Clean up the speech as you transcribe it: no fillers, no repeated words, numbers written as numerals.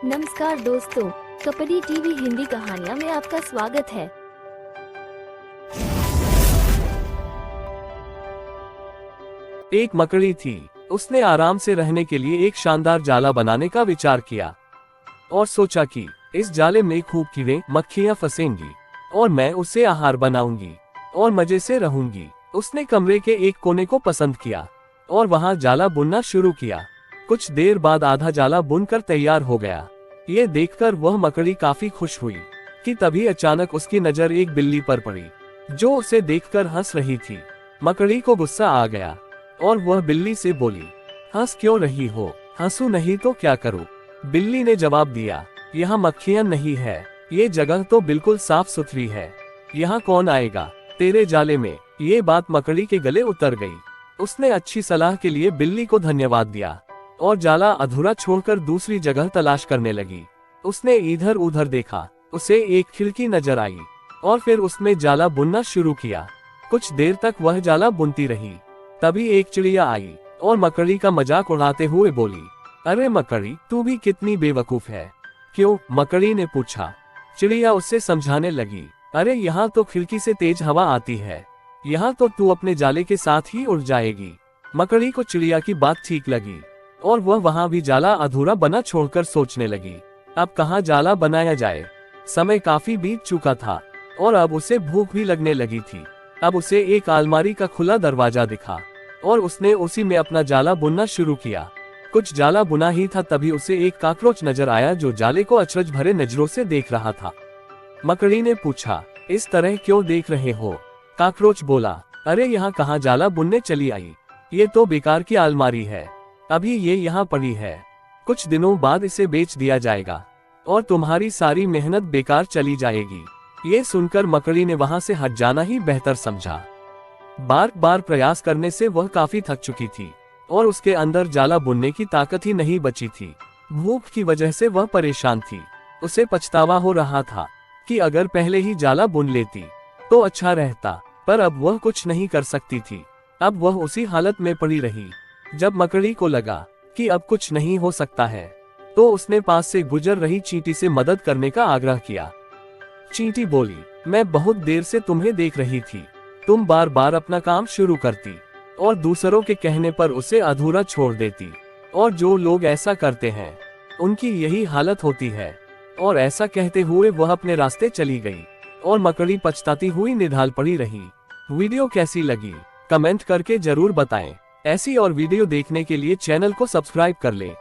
नमस्कार दोस्तों, कपड़ी टीवी हिंदी कहानियां में आपका स्वागत है। एक मकड़ी थी। उसने आराम से रहने के लिए एक शानदार जाला बनाने का विचार किया और सोचा कि इस जाले में खूब कीड़े मक्खियां फंसेंगी और मैं उसे आहार बनाऊंगी और मजे से रहूंगी। उसने कमरे के एक कोने को पसंद किया और वहां जाला बुनना शुरू किया। कुछ देर बाद आधा जाला बुनकर तैयार हो गया। ये देखकर वह मकड़ी काफी खुश हुई कि तभी अचानक उसकी नजर एक बिल्ली पर पड़ी जो उसे देखकर हंस रही थी। मकड़ी को गुस्सा आ गया और वह बिल्ली से बोली, हंस क्यों रही हो? हंसू नहीं तो क्या करूं? बिल्ली ने जवाब दिया, यहाँ मक्खियां नहीं है, ये जगह तो बिल्कुल साफ सुथरी है, यहाँ कौन आएगा तेरे जाले में? ये बात मकड़ी के गले उतर गई। उसने अच्छी सलाह के लिए बिल्ली को धन्यवाद दिया और जाला अधूरा छोड़कर दूसरी जगह तलाश करने लगी। उसने इधर उधर देखा, उसे एक खिड़की नजर आई और फिर उसमें जाला बुनना शुरू किया। कुछ देर तक वह जाला बुनती रही। तभी एक चिड़िया आई और मकड़ी का मजाक उड़ाते हुए बोली, अरे मकड़ी, तू भी कितनी बेवकूफ है। क्यों? मकड़ी ने पूछा। चिड़िया उससे समझाने लगी, अरे यहाँ तो खिड़की से तेज हवा आती है, यहाँ तो तू अपने जाले के साथ ही उड़ जाएगी। मकड़ी को चिड़िया की बात ठीक लगी और वह वहां भी जाला अधूरा बना छोड़कर सोचने लगी, अब कहाँ जाला बनाया जाए। समय काफी बीत चुका था और अब उसे भूख भी लगने लगी थी। अब उसे एक अलमारी का खुला दरवाजा दिखा और उसने उसी में अपना जाला बुनना शुरू किया। कुछ जाला बुना ही था तभी उसे एक कॉकरोच नजर आया जो जाले को अचरज भरे नजरों से देख रहा था। मकड़ी ने पूछा, इस तरह क्यों देख रहे हो? कॉकरोच बोला, अरे यहाँ कहाँ जाला बुनने चली आई, ये तो बेकार की अलमारी है, अभी ये यहाँ पड़ी है, कुछ दिनों बाद इसे बेच दिया जाएगा और तुम्हारी सारी मेहनत बेकार चली जाएगी। ये सुनकर मकड़ी ने वहां से हट जाना ही बेहतर समझा। बार बार प्रयास करने से वह काफी थक चुकी थी और उसके अंदर जाला बुनने की ताकत ही नहीं बची थी। भूख की वजह से वह परेशान थी। उसे पछतावा हो रहा था कि अगर पहले ही जाला बुन लेती तो अच्छा रहता, पर अब वह कुछ नहीं कर सकती थी। अब वह उसी हालत में पड़ी रही। जब मकड़ी को लगा कि अब कुछ नहीं हो सकता है तो उसने पास से गुजर रही चींटी से मदद करने का आग्रह किया। चींटी बोली, मैं बहुत देर से तुम्हें देख रही थी, तुम बार बार अपना काम शुरू करती और दूसरों के कहने पर उसे अधूरा छोड़ देती, और जो लोग ऐसा करते हैं उनकी यही हालत होती है। और ऐसा कहते हुए वह अपने रास्ते चली गई और मकड़ी पछताती हुई निढाल पड़ी रही। वीडियो कैसी लगी कमेंट करके जरूर बताएं। ऐसी और वीडियो देखने के लिए चैनल को सब्सक्राइब कर लें।